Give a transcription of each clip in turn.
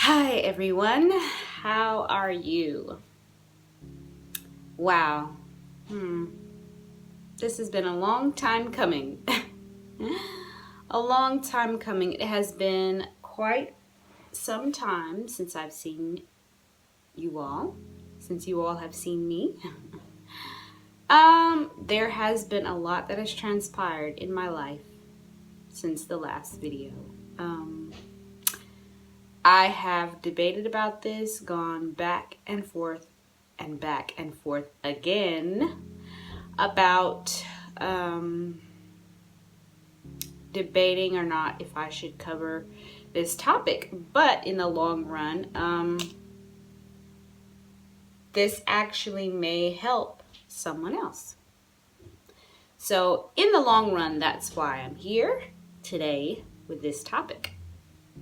Hi everyone, how are you? Wow, this has been a long time coming. A long time coming. It has been quite some time since I've seen you all, since you all have seen me. There has been a lot that has transpired in my life since the last video. I have debated about this, gone back and forth again about debating or not if I should cover this topic. But in the long run, this actually may help someone else. So in the long run, that's why I'm here today with this topic.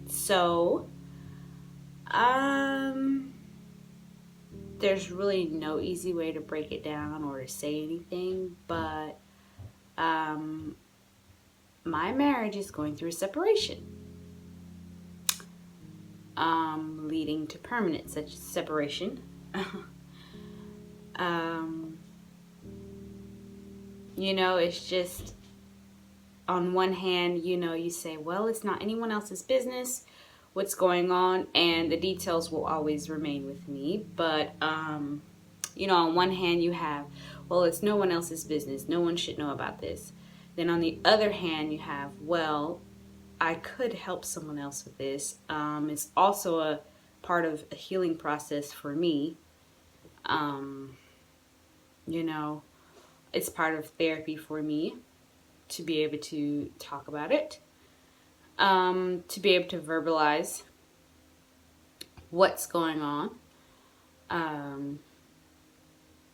So, there's really no easy way to break it down or to say anything, but my marriage is going through a separation, leading to permanent such separation. It's just, on one hand, you say, well, it's not anyone else's business what's going on, and the details will always remain with me. But, on one hand you have, well, it's no one else's business. No one should know about this. Then on the other hand, you have, well, I could help someone else with this. It's also a part of a healing process for me. It's part of therapy for me to be able to talk about it, to be able to verbalize what's going on,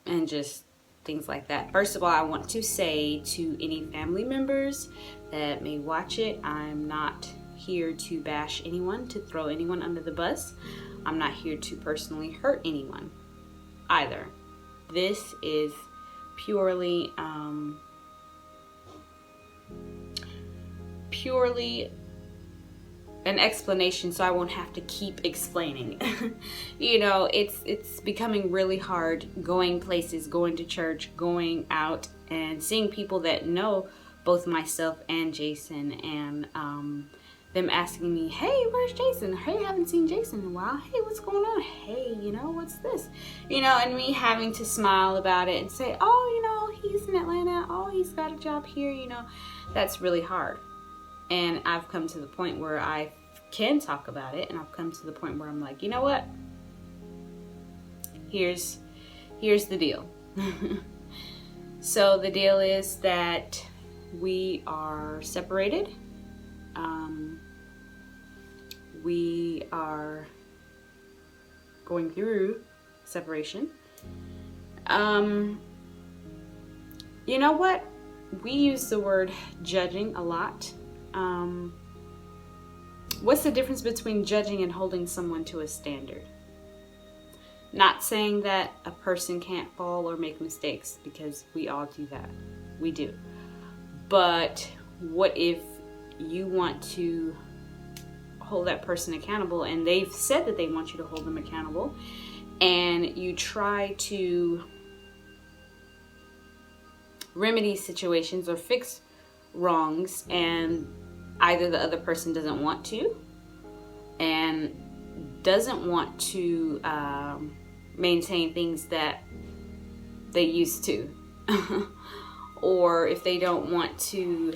and just things like that. First of all, I want to say to any family members that may watch it, I'm not here to bash anyone, to throw anyone under the bus. I'm not here to personally hurt anyone either. This is purely an explanation, so I won't have to keep explaining. It's becoming really hard going places, going to church, going out and seeing people that know both myself and Jason, and them asking me, hey, where's Jason? Hey, I haven't seen Jason in a while. Hey, what's going on? Hey, what's this? And me having to smile about it and say, oh, he's in Atlanta. Oh, he's got a job here. That's really hard. And I've come to the point where I can talk about it, and I've come to the point where I'm like, you know what? Here's the deal. So the deal is that we are separated. We are going through separation. You know what? We use the word judging a lot. What's the difference between judging and holding someone to a standard? Not saying that a person can't fall or make mistakes, because we all do that. We do. But what if you want to hold that person accountable, and they've said that they want you to hold them accountable, and you try to remedy situations or fix wrongs, and either the other person doesn't want to and doesn't want to maintain things that they used to, or if they don't want to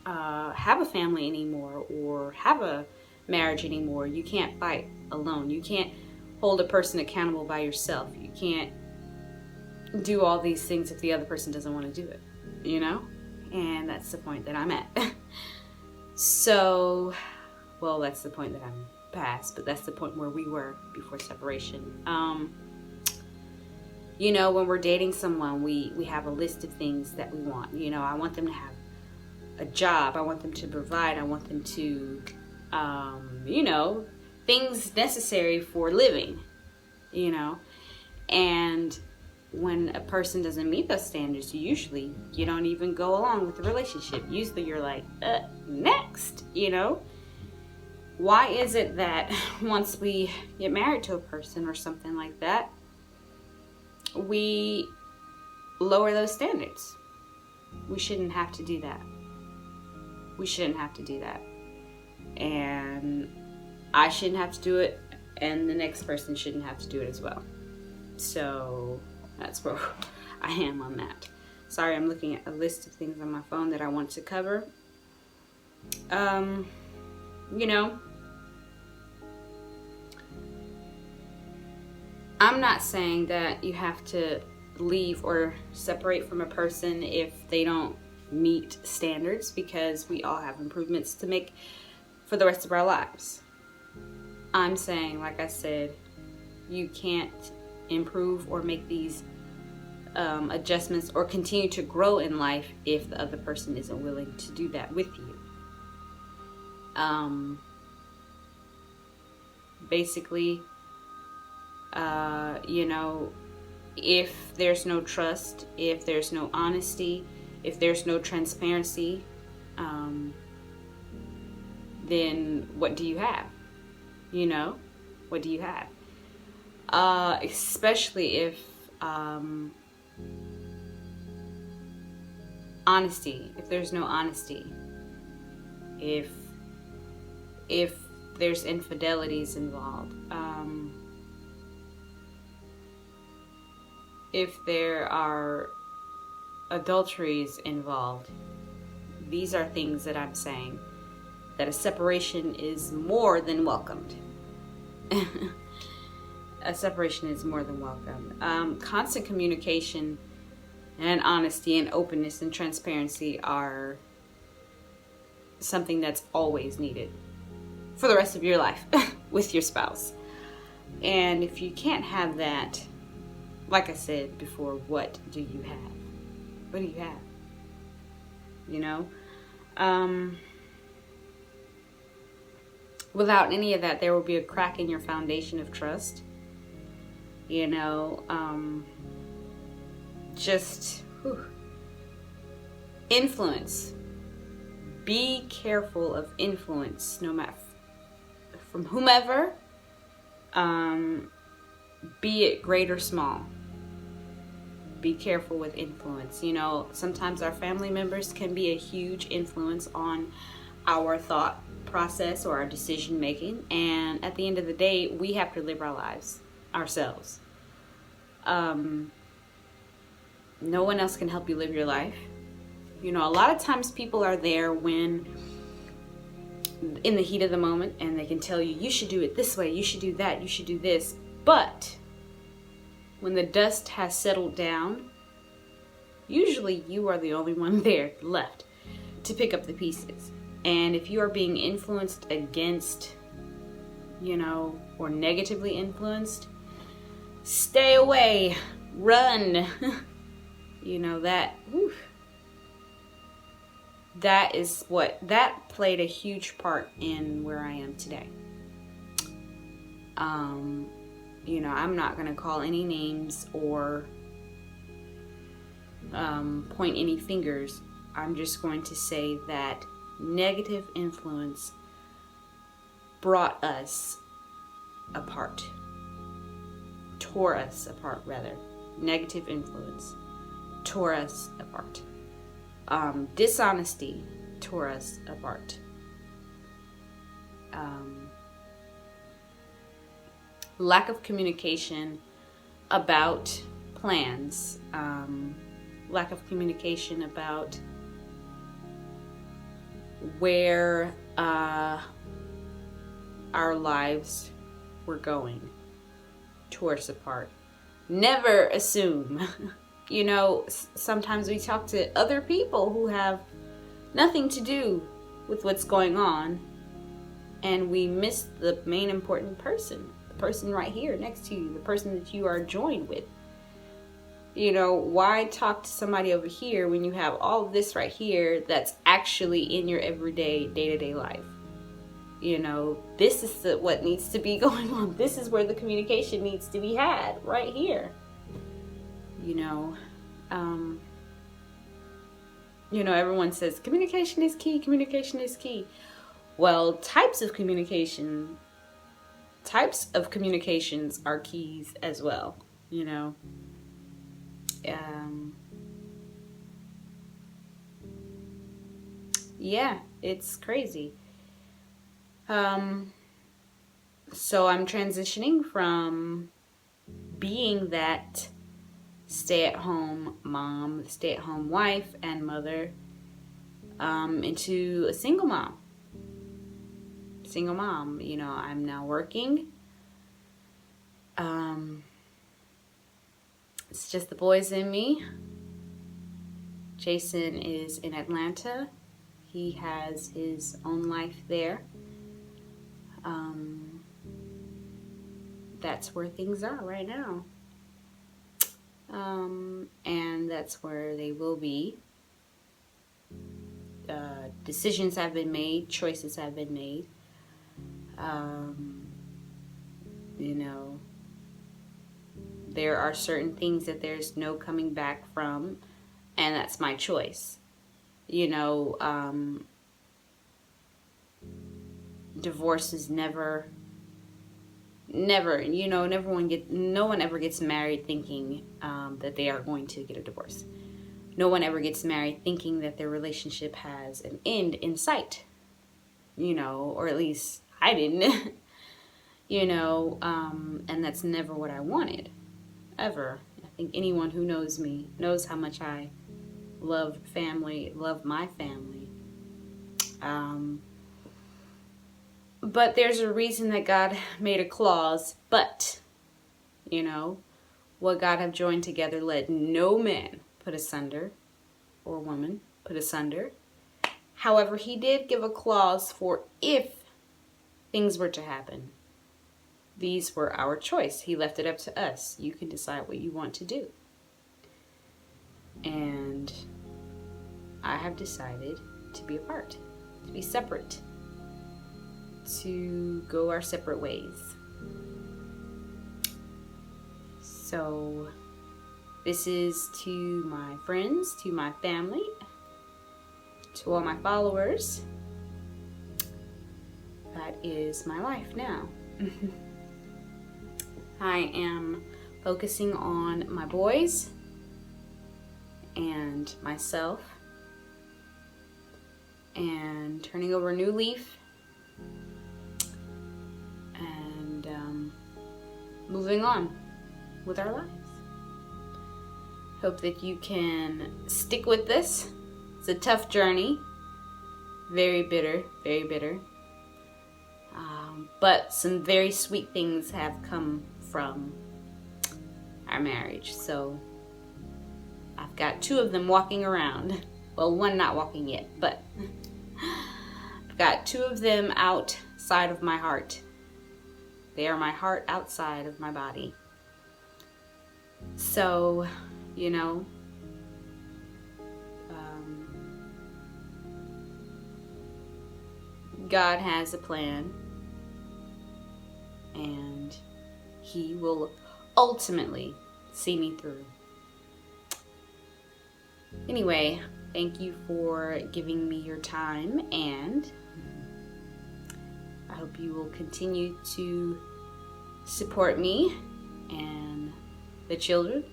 have a family anymore or have a marriage anymore. You can't fight alone. You can't hold a person accountable by yourself. You can't do all these things if the other person doesn't want to do it, and that's the point that I'm at. So, well, that's the point that I'm past, but that's the point where we were before separation. When we're dating someone, we have a list of things that we want. I want them to have a job. I want them to provide. I want them to, things necessary for living, and when a person doesn't meet those standards, you don't even go along with the relationship. Usually you're like, next, Why is it that once we get married to a person or something like that, we lower those standards? We shouldn't have to do that. We shouldn't have to do that. And I shouldn't have to do it, and the next person shouldn't have to do it as well. So that's where I am on that. Sorry, I'm looking at a list of things on my phone that I want to cover. You know, I'm not saying that you have to leave or separate from a person if they don't meet standards, because we all have improvements to make for the rest of our lives. I'm saying, like I said, you can't improve or make these adjustments or continue to grow in life if the other person isn't willing to do that with you. Basically, you know, if there's no trust, if there's no honesty, if there's no transparency, then what do you have? You know, what do you have? Especially if honesty, if there's no honesty, if there's infidelities involved, if there are adulteries involved, these are things that I'm saying that a separation is more than welcomed. A separation is more than welcome. Constant communication and honesty and openness and transparency are something that's always needed for the rest of your life with your spouse. And if you can't have that, like I said before, what do you have? What do you have? You know? Without any of that, there will be a crack in your foundation of trust. You know, influence. Be careful of influence, no matter from whomever, be it great or small. Be careful with influence. You know, sometimes our family members can be a huge influence on our thought process or our decision making, and at the end of the day, we have to live our lives ourselves. No one else can help you live your life. You know, a lot of times people are there when in the heat of the moment, and they can tell you, you should do it this way, you should do that, you should do this. But when the dust has settled down, usually you are the only one there left to pick up the pieces. And if you are being influenced against, you know, or negatively influenced, stay away, run. You know, that played a huge part in where I am today. You know, I'm not going to call any names or point any fingers. I'm just going to say that negative influence brought us apart. Tore us apart, rather. Negative influence tore us apart. Dishonesty tore us apart. Lack of communication about plans. Lack of communication about where our lives were going tore us apart. Never assume. You know, sometimes we talk to other people who have nothing to do with what's going on, and we miss the main important person, the person right here next to you, the person that you are joined with. You know, why talk to somebody over here when you have all of this right here that's actually in your everyday, day-to-day life? You know, this is what needs to be going on. This is where the communication needs to be had, right here. You know, everyone says communication is key, communication is key. Well, types of communications are keys as well, you know. Um, yeah, it's crazy. Um, so I'm transitioning from being that stay-at-home mom, stay-at-home wife and mother, into a single mom. Single mom, you know, I'm now working. It's just the boys and me. Jason is in Atlanta. He has his own life there. That's where things are right now. And that's where they will be. Decisions have been made, choices have been made. You know, there are certain things that there's no coming back from, and that's my choice. You know, divorce is never, you know, no one ever gets married thinking that they are going to get a divorce. No one ever gets married thinking that their relationship has an end in sight, you know, or at least I didn't, you know, and that's never what I wanted, ever. I think anyone who knows me knows how much I love family, love my family. But there's a reason that God made a clause, but, you know, what God have joined together, let no man put asunder, or woman put asunder. However, he did give a clause for if things were to happen. These were our choice. He left it up to us. You can decide what you want to do. And I have decided to be apart, to be separate, to go our separate ways. So this is to my friends, to my family, to all my followers. That is my life now. I am focusing on my boys and myself and turning over a new leaf and moving on with our lives. Hope that you can stick with this. It's a tough journey. Very bitter, very bitter. But some very sweet things have come from our marriage. So I've got 2 of them walking around. Well, 1 not walking yet, but I've got 2 of them outside of my heart. They are my heart outside of my body. So, you know, God has a plan, and he will ultimately see me through. Anyway, thank you for giving me your time, and I hope you will continue to support me and the children.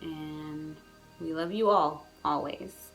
And we love you all, always.